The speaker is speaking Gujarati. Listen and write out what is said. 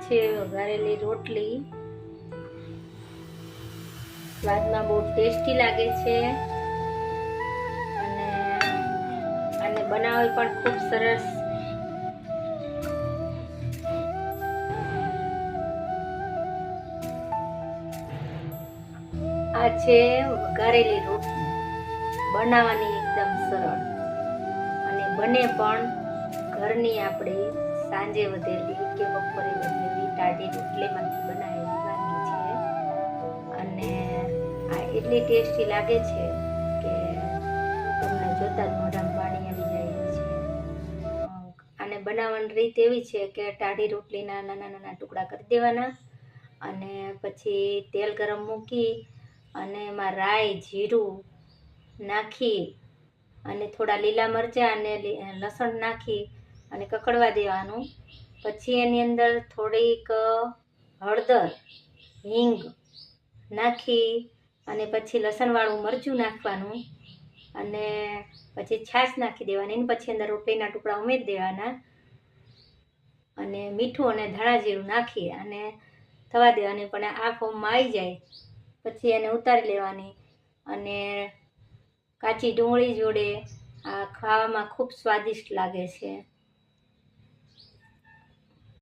છે વઘારેલી રોટલી. સ્વાદમાં બહુ ટેસ્ટી લાગે છે અને આને બનાવવી પણ ખૂબ સરસ. આ છે વઘારેલી રોટલી. બનાવવાની એકદમ સરળ અને બને પણ ઘરની આપણી સાંજે વધેલી કે બપોરે વધેલી ટાઢી રોટલીમાંથી બનાવેલી વાનગી છે અને આ એટલી ટેસ્ટી લાગે છે કે તમને જોતા જ મોઢામાં પાણી આવી જાય છે. આને બનાવવાની રીત એવી છે કે ટાઢી રોટલીના નાના નાના ટુકડા કરી દેવાના અને પછી તેલ ગરમ મૂકી અને એમાં રાઈ જીરું નાખી અને થોડા લીલા મરચાં અને લસણ નાખી અને કકડવા દેવાનું. પછી એની અંદર થોડીક હળદર હિંગ નાખી અને પછી લસણવાળું મરચું નાખવાનું અને પછી છાશ નાખી દેવાની અને પછી અંદર રોટલીના ટુકડા ઉમેરી દેવાના અને મીઠું અને ધાણા જીરું નાખી અને થવા દેવાની. પણ આ ફોર્મમાં આવી જાય પછી એને ઉતારી લેવાની અને કાચી ડુંગળી જોડે આ ખાવામાં ખૂબ સ્વાદિષ્ટ લાગે છે.